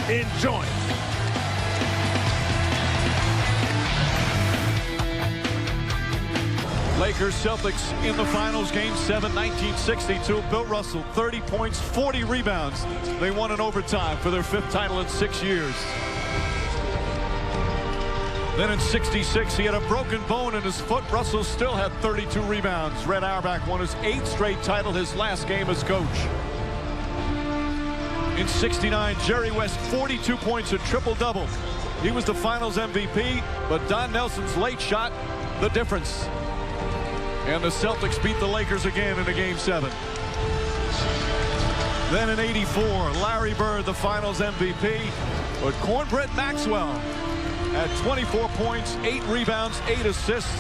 Enjoy. Lakers Celtics in the finals, game 7, 1962. Bill Russell, 30 points, 40 rebounds. They won in overtime for their 5th title in 6 years. Then in 66, he had a broken bone in his foot. Russell still had 32 rebounds. Red Auerbach won his 8th straight title, his last game as coach. In 69, Jerry West, 42 points, a triple-double. He was the finals MVP, but Don Nelson's late shot, the difference. And the Celtics beat the Lakers again in a game 7. Then in 84, Larry Bird, the finals MVP, but Cornbread Maxwell had 24 points, 8 rebounds, 8 assists.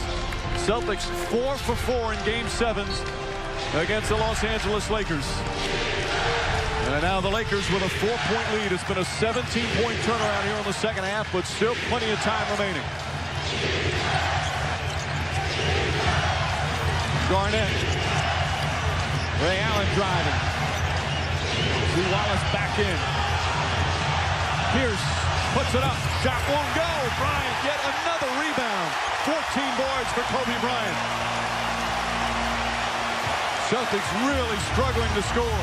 Celtics 4 for 4 in game 7s against the Los Angeles Lakers. And now the Lakers with a 4-point lead. It's been a 17-point turnaround here in the second half, but still plenty of time remaining. Garnett. Ray Allen driving. See Wallace back in. Pierce puts it up. Shot won't go. Bryant yet another rebound. 14 boards for Kobe Bryant. Celtics really struggling to score.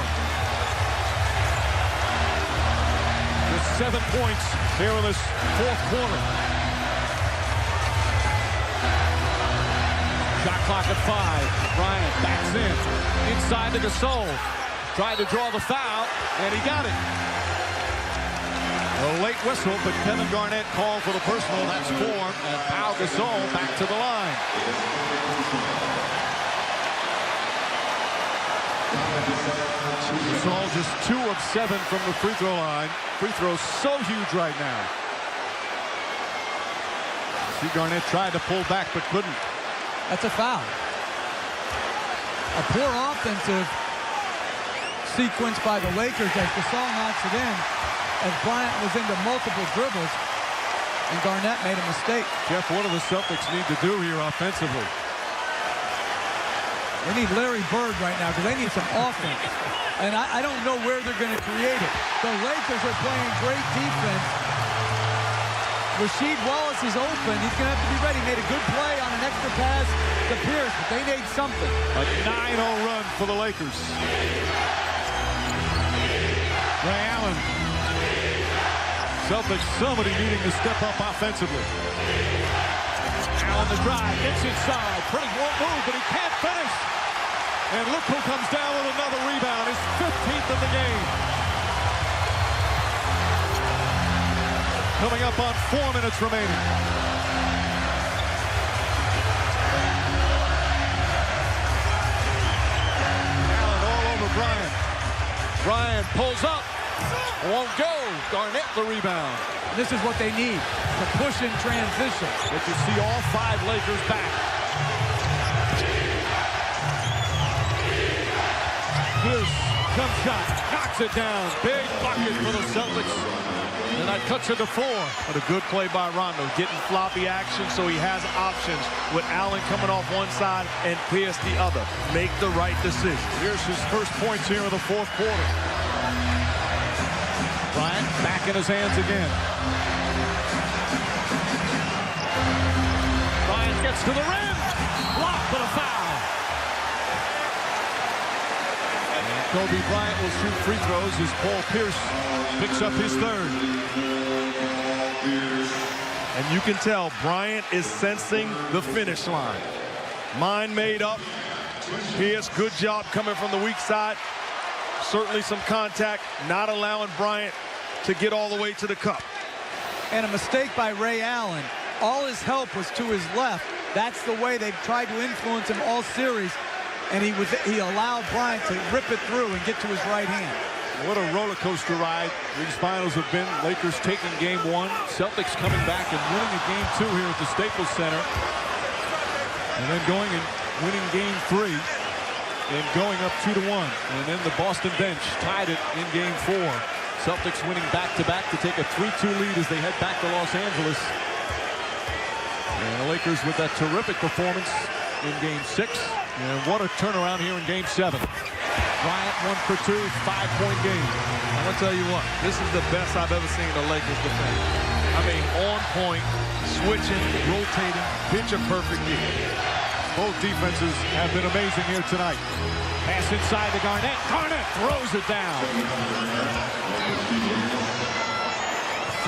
Just 7 points here in this 4th quarter. Shot clock at 5. Bryant backs in. Inside to Gasol. Tried to draw the foul, and he got it. A late whistle, but Kevin Garnett called for the personal. That's 4. And Pau Gasol back to the line. Gasol just 2 of 7 from the free throw line. Free throws so huge right now. See, Garnett tried to pull back, but couldn't. That's a foul. A poor offensive sequence by the Lakers as Gasol knocks it in, as Bryant was into multiple dribbles, and Garnett made a mistake. Jeff, what do the Celtics need to do here offensively? They need Larry Bird right now because they need some offense. And I don't know where they're going to create it. The Lakers are playing great defense. Rasheed Wallace is open. He's going to have to be ready. Made a good play on an extra pass to Pierce, but they need something. A 9-0 run for the Lakers. Ray Allen. Celtics, somebody needing to step up offensively. Allen the drive, gets inside. Pretty won't move, but he can't finish. And look who comes down with another rebound. His 15th of the game. Coming up on 4 minutes remaining. Allen all over Bryant. Bryant pulls up. Won't go. Garnett the rebound. This is what they need, to push in transition. But you see all 5 Lakers back. Pierce, jump shot, knocks it down. Big bucket for the Celtics. And that cuts it to 4. But a good play by Rondo, getting floppy action so he has options with Allen coming off one side and Pierce the other. Make the right decision. Here's his first points here in the 4th quarter. Bryant back in his hands again. Bryant gets to the rim. Blocked for the foul. And Kobe Bryant will shoot free throws as Paul Pierce picks up his 3rd. And you can tell Bryant is sensing the finish line. Mind made up. Pierce, good job coming from the weak side. Certainly some contact, not allowing Bryant to get all the way to the cup. And a mistake by Ray Allen. All his help was to his left. That's the way they've tried to influence him all series. And he allowed Bryant to rip it through and get to his right hand. What a roller coaster ride these finals have been. Lakers taking game 1. Celtics coming back and winning a game 2 here at the Staples Center. And then going and winning game 3. And going up 2-1. And then the Boston bench tied it in game 4. Celtics winning back-to-back to take a 3-2 lead as they head back to Los Angeles. And the Lakers with that terrific performance in game 6. And what a turnaround here in game 7. Bryant 1 for 2, 5-point game. I'm going to tell you what, this is the best I've ever seen the Lakers defend. I mean, on point, switching, rotating, picture perfect defense. Both defenses have been amazing here tonight. Pass inside to Garnett. Garnett throws it down.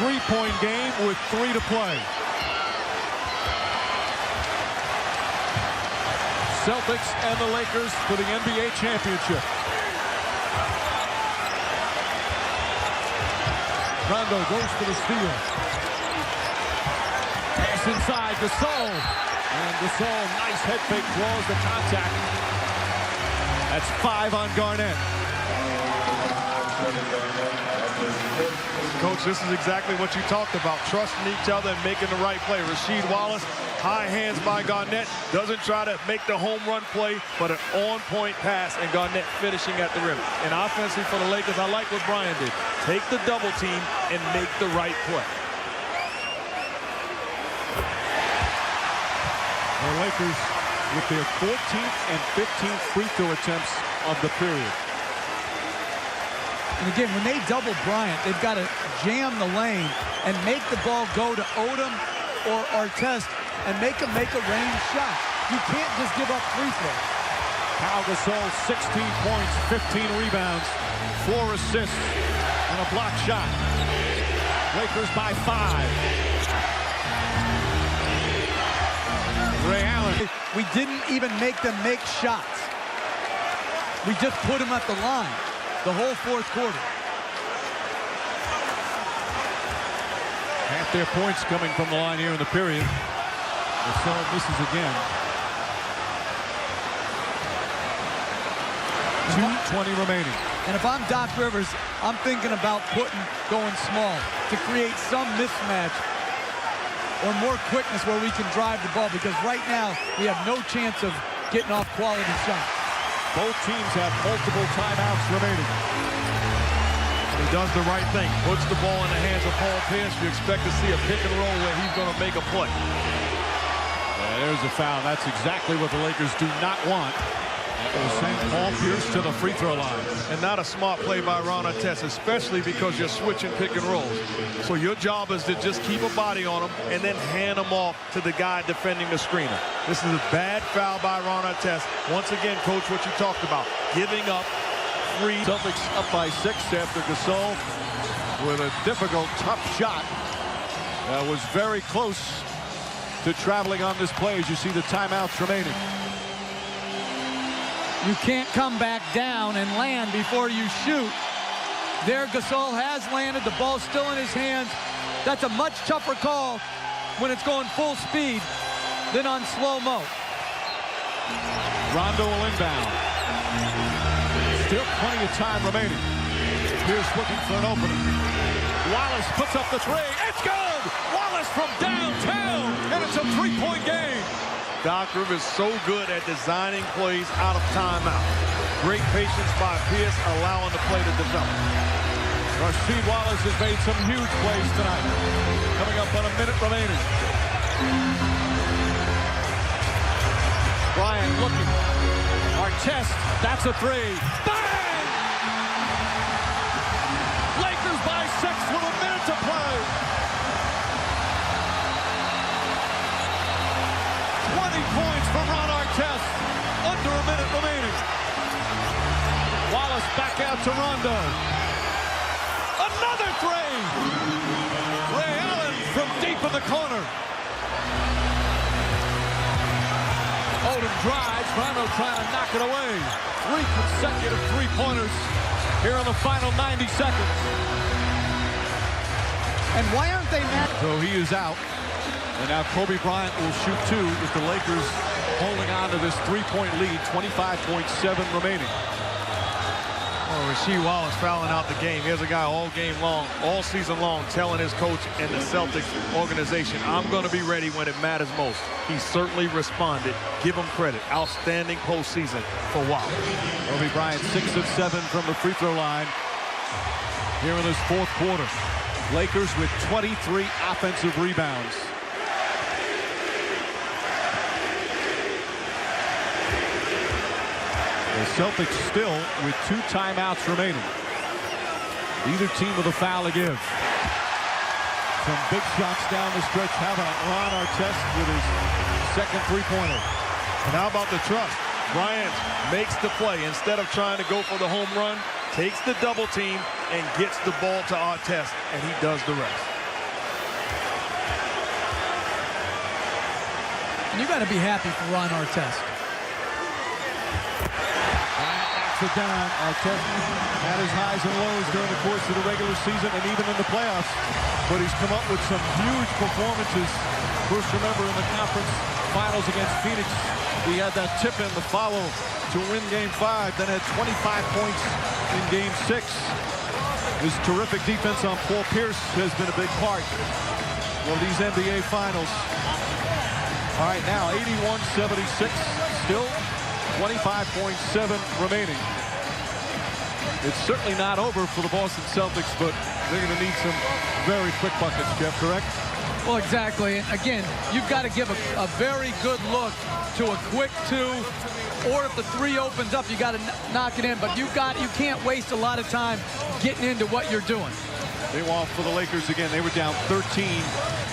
3-point game with 3 to play. Celtics and the Lakers for the NBA championship. Rondo goes for the steal. Pass inside, Gasol. And Gasol, nice head fake, draws the contact. That's 5 on Garnett. Coach, this is exactly what you talked about, trusting each other and making the right play. Rasheed Wallace, high hands by Garnett, doesn't try to make the home run play, but an on-point pass, and Garnett finishing at the rim. And offensively for the Lakers, I like what Brian did. Take the double team and make the right play. The Lakers with their 14th and 15th free throw attempts of the period. And again, when they double Bryant, they've got to jam the lane and make the ball go to Odom or Artest and make him make a range shot. You can't just give up free throws. Pau Gasol, 16 points, 15 rebounds, 4 assists, and a block shot. Lakers by 5. Ray Allen. We didn't even make them make shots. We just put them at the line the whole fourth quarter. Half their points coming from the line here in the period. Gasol misses again. 2:20 remaining. And if I'm Doc Rivers, I'm thinking about going small to create some mismatch or more quickness where we can drive the ball, because right now we have no chance of getting off quality shots. Both teams have multiple timeouts remaining. He does the right thing, puts the ball in the hands of Paul Pierce. You expect to see a pick and roll where he's going to make a play. Yeah, there's a foul. That's exactly what the Lakers do not want. That will send Paul Pierce to the free throw line. And not a smart play by Ron Artest, especially because you're switching pick and rolls. So your job is to just keep a body on him and then hand him off to the guy defending the screener. This is a bad foul by Ron Artest. Once again, Coach, what you talked about, giving up free. Celtics up by 6 after Gasol with a difficult, tough shot. That was very close to traveling on this play as you see the timeouts remaining. You can't come back down and land before you shoot. There, Gasol has landed. The ball's still in his hands. That's a much tougher call when it's going full speed than on slow-mo. Rondo will inbound. Still plenty of time remaining. Pierce looking for an opening. Wallace puts up the 3. It's good! Wallace from downtown, and it's a 3-point game. Doc Rivers so good at designing plays out of timeout. Great patience by Pierce, allowing the play to develop. Rasheed Wallace has made some huge plays tonight. Coming up on a minute remaining. Bryant looking. Artest, that's a 3. Bang! Lakers by 6 with a minute to play. 20 points from Ron Artest. Under a minute remaining. Wallace back out to Rondo. Another 3. Ray Allen from deep in the corner. Odom drives. Rondo trying to knock it away. 3 consecutive three-pointers here in the final 90 seconds. And why aren't they mad? So he is out. And now Kobe Bryant will shoot 2 with the Lakers holding on to this 3-point lead. 25.7 remaining. Oh, Rasheed Wallace fouling out the game. Here's a guy all game long, all season long, telling his coach and the Celtics organization, I'm going to be ready when it matters most. He certainly responded. Give him credit. Outstanding postseason for Wallace. Kobe Bryant 6 of 7 from the free throw line here in this fourth quarter. Lakers with 23 offensive rebounds. The Celtics still with 2 timeouts remaining. Either team with a foul to give. Some big shots down the stretch. How about Ron Artest with his second three-pointer? And how about the trust? Bryant makes the play. Instead of trying to go for the home run, takes the double team and gets the ball to Artest, and he does the rest. And you got to be happy for Ron Artest. Knocks it down. Artest had his highs and lows during the course of the regular season and even in the playoffs. But he's come up with some huge performances. First, remember, in the conference finals against Phoenix, he had that tip in the follow to win Game 5, then had 25 points in Game 6. His terrific defense on Paul Pierce has been a big part of these NBA Finals. All right, now 81-76, still 25.7 remaining. It's certainly not over for the Boston Celtics, but they're going to need some very quick buckets, Jeff, correct? Well, exactly. And again, you've got to give a very good look to a quick 2, or if the 3 opens up, you got to knock it in. But you can't waste a lot of time getting into what you're doing. Meanwhile, for the Lakers again, they were down 13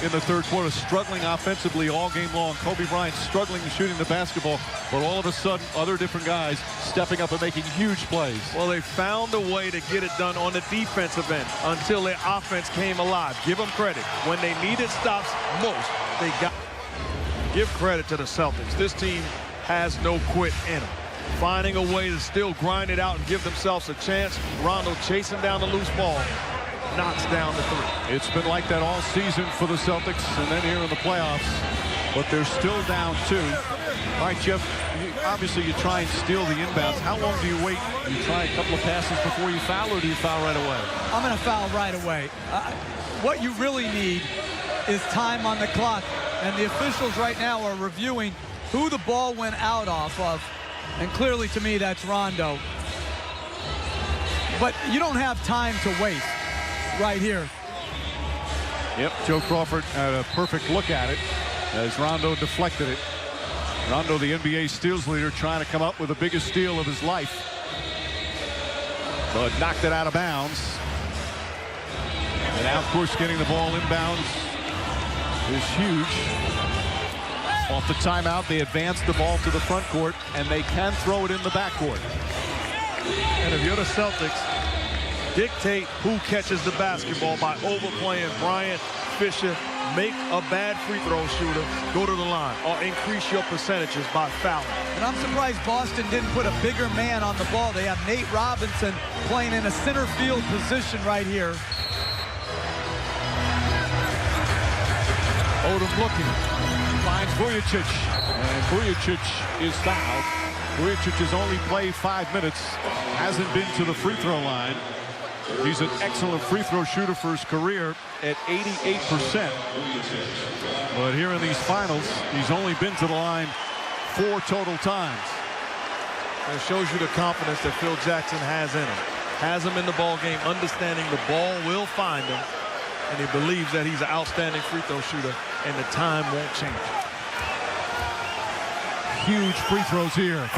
in the third quarter, struggling offensively all game long. Kobe Bryant struggling shooting the basketball, but all of a sudden, other different guys stepping up and making huge plays. Well, they found a way to get it done on the defensive end until their offense came alive. Give them credit. When they needed stops most, they got. Give credit to the Celtics. This team has no quit in them. Finding a way to still grind it out and give themselves a chance. Rondo chasing down the loose ball. Knocks down the 3. It's been like that all season for the Celtics, and then here in the playoffs. But they're still down 2. All right, Jeff, obviously you try and steal the inbounds. How long do you wait? You try a couple of passes before you foul, or do you foul right away? I'm going to foul right away. What you really need is time on the clock. And the officials right now are reviewing who the ball went out off of. And clearly, to me, that's Rondo. But you don't have time to waste right here. Yep, Joe Crawford had a perfect look at it as Rondo deflected it. Rondo, the NBA steals leader, trying to come up with the biggest steal of his life. But knocked it out of bounds. And now, of course, getting the ball inbounds is huge. Off the timeout, they advance the ball to the front court, and they can throw it in the backcourt. And if you're the Celtics, dictate who catches the basketball by overplaying Bryant, Fisher, make a bad free throw shooter, go to the line, or increase your percentages by fouling. And I'm surprised Boston didn't put a bigger man on the ball. They have Nate Robinson playing in a center field position right here. Odom looking, finds Vujacic, and Vujacic is fouled. Vujacic has only played 5 minutes, hasn't been to the free throw line. He's an excellent free throw shooter for his career at 88%. But here in these finals, he's only been to the line 4 total times. And it shows you the confidence that Phil Jackson has in him. Has him in the ball game, understanding the ball will find him. And he believes that he's an outstanding free throw shooter, and the time won't change. Huge free throws here.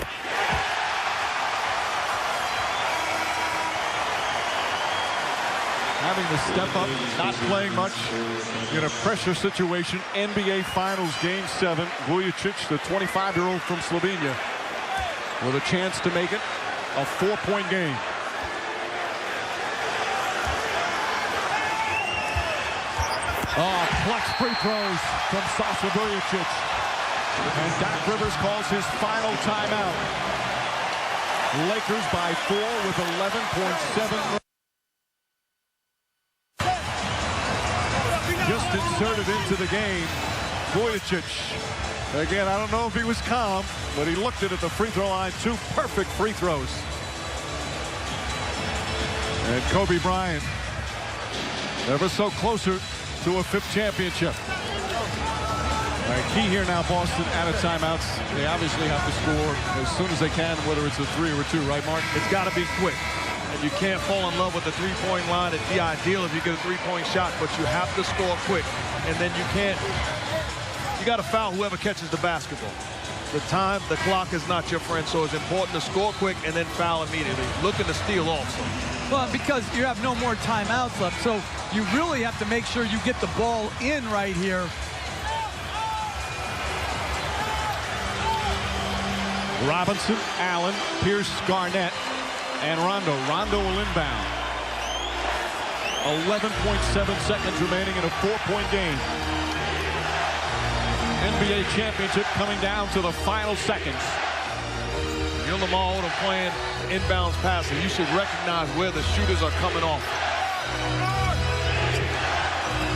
Having to step up, not playing much in a pressure situation. NBA Finals Game 7. Vujacic, the 25-year-old from Slovenia, with a chance to make it a 4-point game. Clutch free throws from Sasha Vujacic. And Doc Rivers calls his final timeout. Lakers by 4 with 11.7. Just inserted into the game. Vujacic. Again, I don't know if he was calm, but he looked at the free throw line. 2 perfect free throws. And Kobe Bryant, ever so closer to a 5th championship. All right, key here now, Boston out of timeouts. They obviously have to score as soon as they can, whether it's a 3 or a 2, right, Mark? It's got to be quick. And you can't fall in love with the three-point line. It'd be ideal if you get a three-point shot, but you have to score quick. And then you got to foul whoever catches the basketball. the clock is not your friend, so it's important to score quick and then foul immediately. Looking to steal also. Well, because you have no more timeouts left, so you really have to make sure you get the ball in right here. Robinson, Allen, Pierce, Garnett, and Rondo. Rondo will inbound. 11.7 seconds remaining in a 4-point game. NBA championship coming down to the final seconds. You're Lamar Odom playing inbounds passing. You should recognize where the shooters are coming off.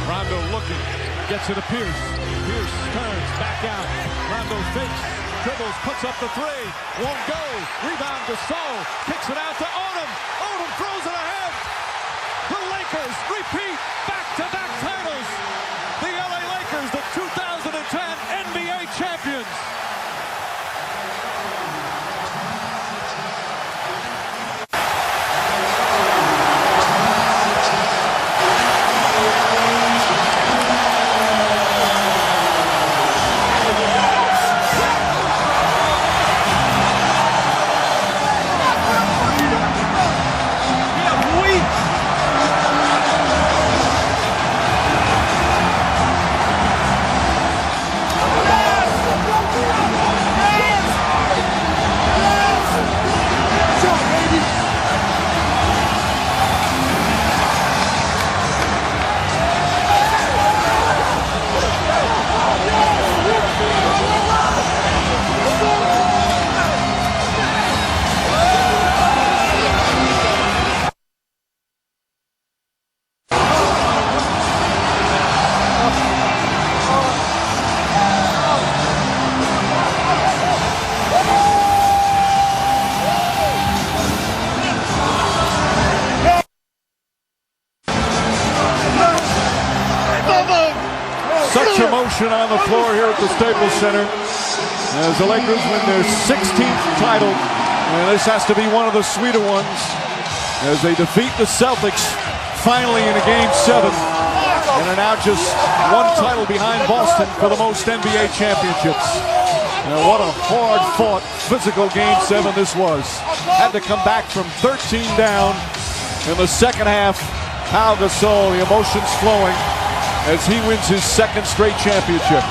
Rondo looking, gets it to Pierce. Pierce turns, back out. Rondo fakes, dribbles, puts up the three. Won't go. Rebound to Gasol. Kicks it out to Odom. Odom throws it ahead. The Lakers repeat back-to-back titles. The LA Lakers, the 2010 NBA champions. Such emotion on the floor here at the Staples Center as the Lakers win their 16th title. And this has to be one of the sweeter ones as they defeat the Celtics finally in a Game 7 and are now just one title behind Boston for the most NBA championships. And what a hard-fought, physical Game 7 this was. Had to come back from 13 down in the second half. Pau Gasol, the emotions flowing as he wins his second straight championship.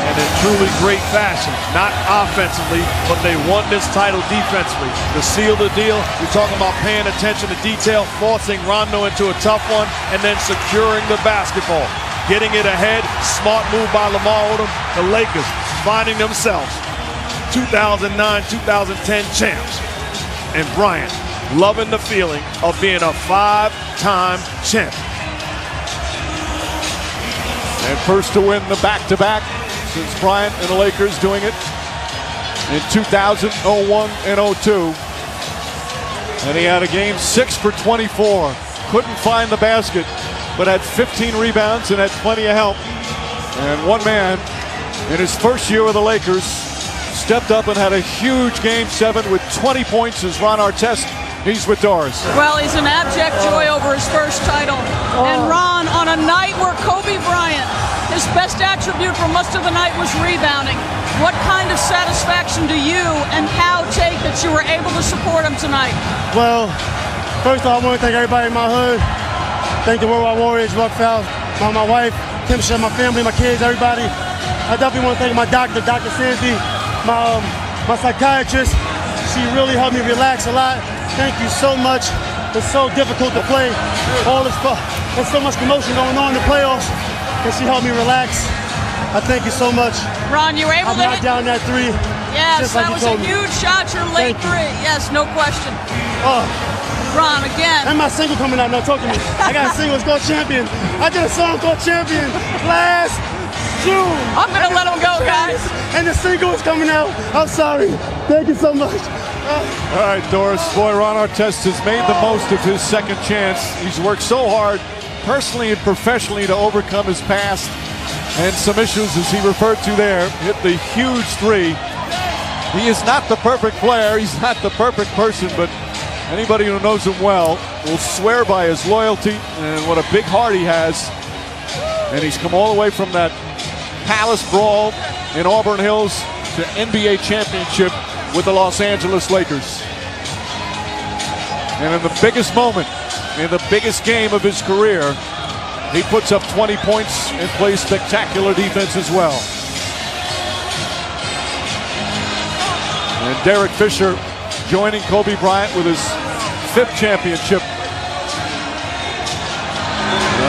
And in truly great fashion, not offensively, but they won this title defensively. To seal the deal, you're talking about paying attention to detail, forcing Rondo into a tough one, and then securing the basketball. Getting it ahead, smart move by Lamar Odom. The Lakers finding themselves 2009-2010 champs. And Bryant loving the feeling of being a 5-time champ. And first to win the back-to-back since Bryant and the Lakers doing it in 2000, 01, and 02. And he had a Game 6 for 24. Couldn't find the basket, but had 15 rebounds and had plenty of help. And one man in his first year with the Lakers stepped up and had a huge Game 7 with 20 points as Ron Artest. He's with Doris. Well, he's an abject joy over his first title. And Ron, on a night where Kobe Bryant, his best attribute for most of the night was rebounding, what kind of satisfaction do you and Pau take that you were able to support him tonight? Well, first of all, I want to thank everybody in my hood. Thank the Worldwide Warriors, Rockfell, my wife, Kim Shem, my family, my kids, everybody. I definitely want to thank my doctor, Dr. Sandy, my psychiatrist. She really helped me relax a lot. Thank you so much. It's so difficult to play. There's so much commotion going on in the playoffs, and she helped me relax. I thank you so much. Ron, you were able to knock down that three. Yes, that was a huge shot. Your late three. Yes, no question. Oh. Ron, again. And my single coming out now. Talk to me. I got a single. It's called Champion. I did a song called Champion last June. I'm going to let him go, guys. And the single is coming out. I'm sorry. Thank you so much. All right, Doris. Boy, Ron Artest has made the most of his second chance. He's worked so hard, personally and professionally, to overcome his past and some issues, as he referred to there. Hit the huge three. He is not the perfect player. He's not the perfect person, but anybody who knows him well will swear by his loyalty and what a big heart he has. And he's come all the way from that Palace brawl in Auburn Hills to NBA championship with the Los Angeles Lakers. And in the biggest moment, in the biggest game of his career, he puts up 20 points and plays spectacular defense as well. And Derek Fisher joining Kobe Bryant with his 5th championship.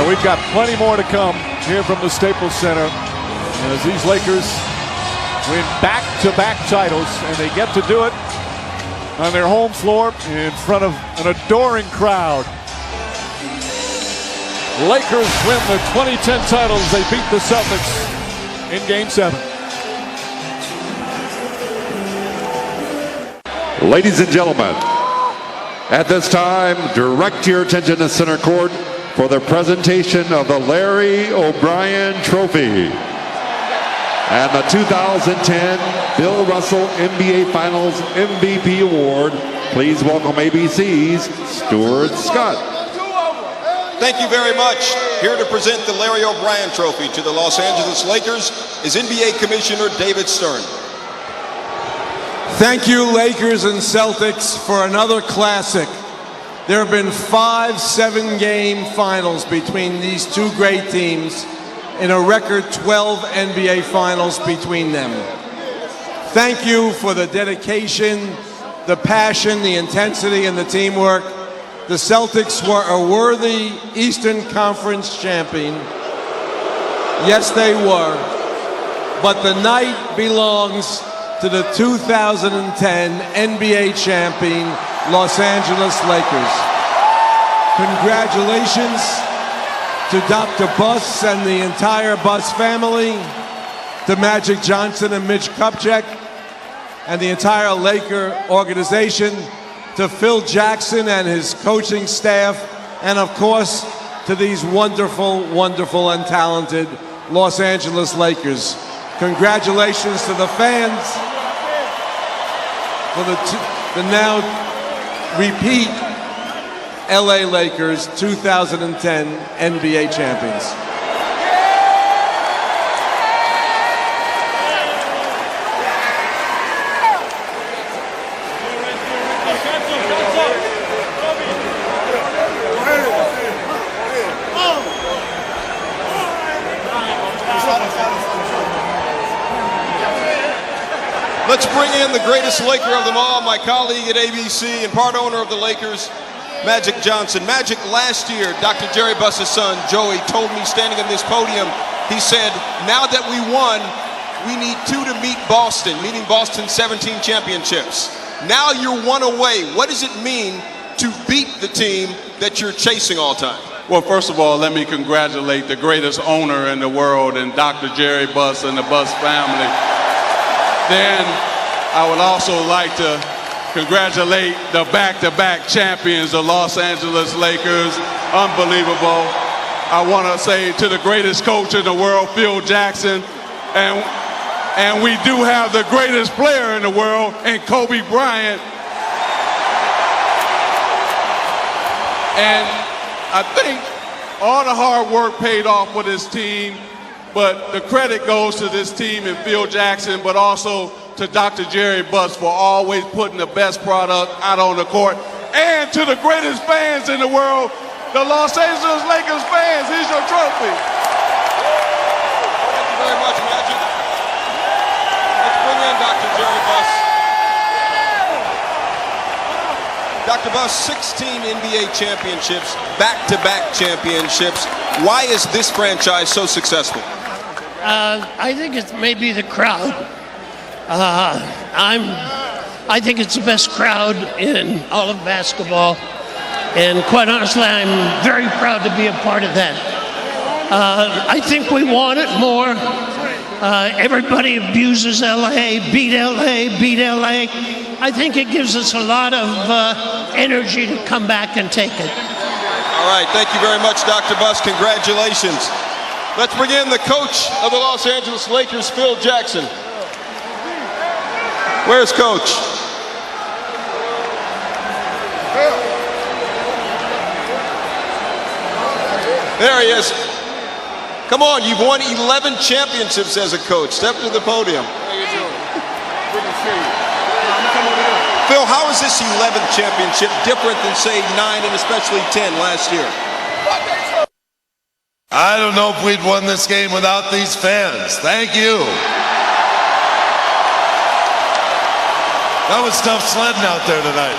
We've got plenty more to come here from the Staples Center as these Lakers win back-to-back titles, and they get to do it on their home floor in front of an adoring crowd. Lakers win the 2010 titles. They beat the Celtics in Game 7. Ladies and gentlemen, at this time, direct your attention to center court for the presentation of the Larry O'Brien Trophy and the 2010 Bill Russell NBA Finals MVP Award. Please welcome ABC's Stuart Scott. Thank you very much. Here to present the Larry O'Brien Trophy to the Los Angeles Lakers is NBA Commissioner David Stern. Thank you, Lakers and Celtics, for another classic. There have been 5 7-game finals between these two great teams and a record 12 NBA finals between them. Thank you for the dedication, the passion, the intensity, and the teamwork. The Celtics were a worthy Eastern Conference champion. Yes, they were. But the night belongs to the 2010 NBA champion, Los Angeles Lakers. Congratulations to Dr. Buss and the entire Buss family, to Magic Johnson and Mitch Kupchak, and the entire Laker organization, to Phil Jackson and his coaching staff, and of course, to these wonderful, wonderful and talented Los Angeles Lakers. Congratulations to the fans for the now repeat LA Lakers 2010 NBA champions. Let's bring in the greatest Laker of them all, my colleague at ABC and part owner of the Lakers, Magic Johnson. Magic, last year, Dr. Jerry Buss's son, Joey, told me standing on this podium, he said, now that we won, we need 2 to meet Boston, meaning Boston's 17 championships. Now you're 1 away. What does it mean to beat the team that you're chasing all time? Well, first of all, let me congratulate the greatest owner in the world and Dr. Jerry Buss and the Buss family. Then I would also like to congratulate the back-to-back champions, the Los Angeles Lakers. Unbelievable. I want to say to the greatest coach in the world, Phil Jackson, and we do have the greatest player in the world, in Kobe Bryant. And I think all the hard work paid off with this team, but the credit goes to this team and Phil Jackson, but also to Dr. Jerry Buss for always putting the best product out on the court. And to the greatest fans in the world, the Los Angeles Lakers fans. Here's your trophy. Thank you very much, Magic. Let's bring in Dr. Jerry Buss. Dr. Buss, 16 NBA championships, back-to-back championships. Why is this franchise so successful? I think it may be the crowd. I think it's the best crowd in all of basketball, and quite honestly, I'm very proud to be a part of that. I think we want it more. Everybody abuses LA, beat LA, beat LA. I think it gives us a lot of energy to come back and take it. All right, thank you very much, Dr. Buss. Congratulations. Let's bring in the coach of the Los Angeles Lakers, Phil Jackson. Where's Coach? There he is. Come on, you've won 11 championships as a coach. Step to the podium. How you doing? Good to see you. Phil, how is this 11th championship different than, say, 9 and especially 10 last year? I don't know if we'd won this game without these fans. Thank you. That was tough sledding out there tonight.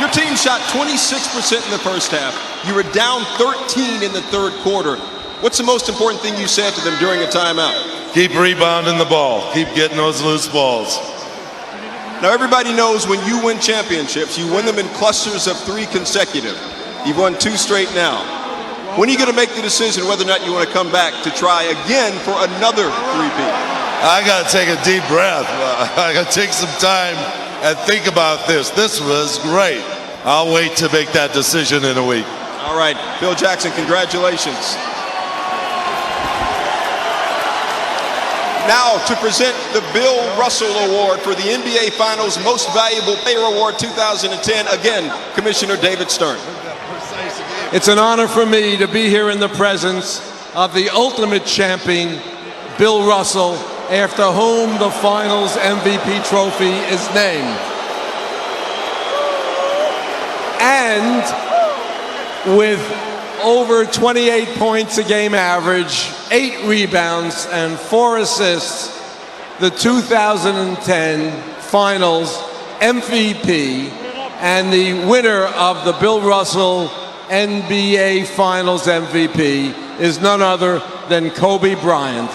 Your team shot 26% in the first half. You were down 13 in the third quarter. What's the most important thing you said to them during a timeout? Keep rebounding the ball. Keep getting those loose balls. Now, everybody knows when you win championships, you win them in clusters of 3 consecutive. You've won 2 straight now. When are you going to make the decision whether or not you want to come back to try again for another 3-peat? I got to take a deep breath. I got to take some time and think about this. This was great. I'll wait to make that decision in a week. All right, Phil Jackson, congratulations. Now to present the Bill Russell Award for the NBA Finals Most Valuable Player Award 2010. Again, Commissioner David Stern. It's an honor for me to be here in the presence of the ultimate champion, Bill Russell, after whom the Finals MVP trophy is named. And with over 28 points a game average, 8 rebounds, and 4 assists, the 2010 Finals MVP and the winner of the Bill Russell NBA Finals MVP is none other than Kobe Bryant.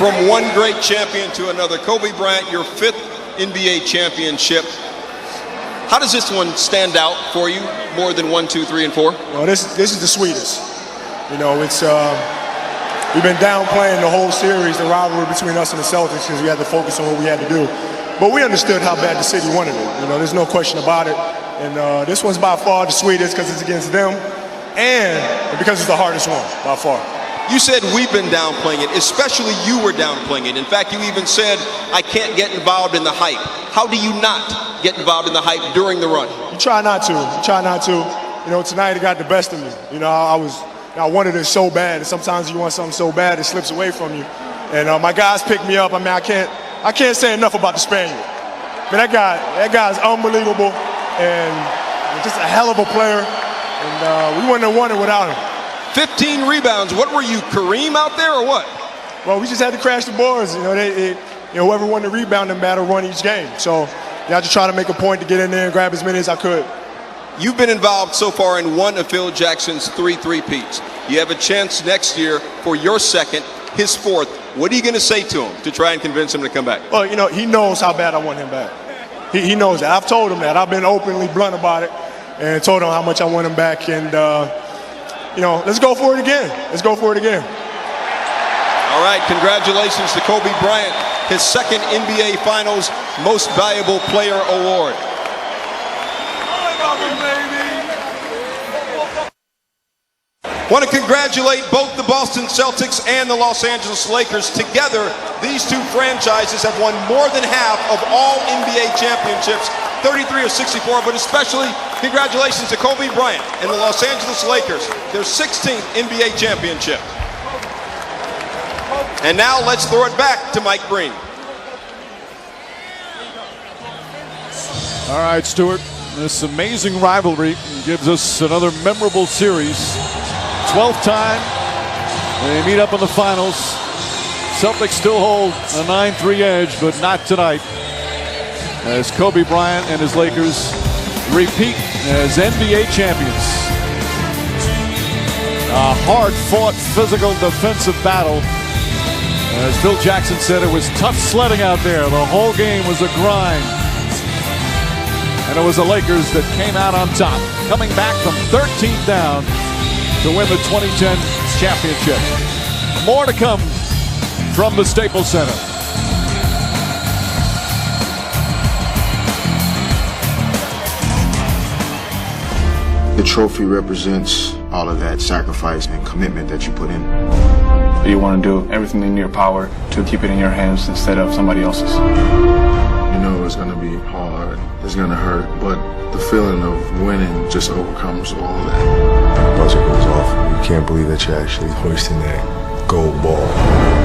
From one great champion to another, Kobe Bryant, your 5th NBA championship. How does this one stand out for you more than 1, 2, 3, and 4? Well, this is the sweetest. You know, it's we've been downplaying the whole series, the rivalry between us and the Celtics, because we had to focus on what we had to do. But we understood how bad the city wanted it. You know, there's no question about it. And this one's by far the sweetest because it's against them, and because it's the hardest one by far. You said we've been downplaying it, especially you were downplaying it. In fact, you even said, I can't get involved in the hype. How do you not get involved in the hype during the run? You try not to. You try not to. You know, tonight it got the best of me. You know, I wanted it so bad, and sometimes you want something so bad it slips away from you. And my guys picked me up. I mean, I can't say enough about the Spaniard. I mean, that guy's unbelievable and just a hell of a player. And we wouldn't have won it without him. 15 rebounds. What were you, Kareem out there or what? Well, we just had to crash the boards. You know, whoever won the rebounding battle won each game. So you have to try to make a point to get in there and grab as many as I could. You've been involved so far in one of Phil Jackson's 3 three-peats. You have a chance next year for your 2nd, his 4th. What are you going to say to him to try and convince him to come back? Well, you know, he knows how bad I want him back. He knows that. I've told him that. I've been openly blunt about it and told him how much I want him back. And, you know, let's go for it again. Let's go for it again. All right, congratulations to Kobe Bryant, his 2nd NBA Finals Most Valuable Player Award. Want to congratulate both the Boston Celtics and the Los Angeles Lakers. Together, these 2 franchises have won more than half of all NBA championships, 33 of 64, but especially congratulations to Kobe Bryant and the Los Angeles Lakers, their 16th NBA championship. And now let's throw it back to Mike Breen. All right, Stuart, this amazing rivalry gives us another memorable series. 12th time they meet up in the finals. Celtics still hold a 9-3 edge, but not tonight, as Kobe Bryant and his Lakers repeat as NBA champions. A hard-fought, physical, defensive battle. As Phil Jackson said, it was tough sledding out there. The whole game was a grind. And it was the Lakers that came out on top, coming back from 13th down to win the 2010 championship. More to come from the Staples Center. The trophy represents all of that sacrifice and commitment that you put in. You want to do everything in your power to keep it in your hands instead of somebody else's. You know it's going to be hard, it's going to hurt, but the feeling of winning just overcomes all of that. The buzzer goes off, and you can't believe that you're actually hoisting that gold ball.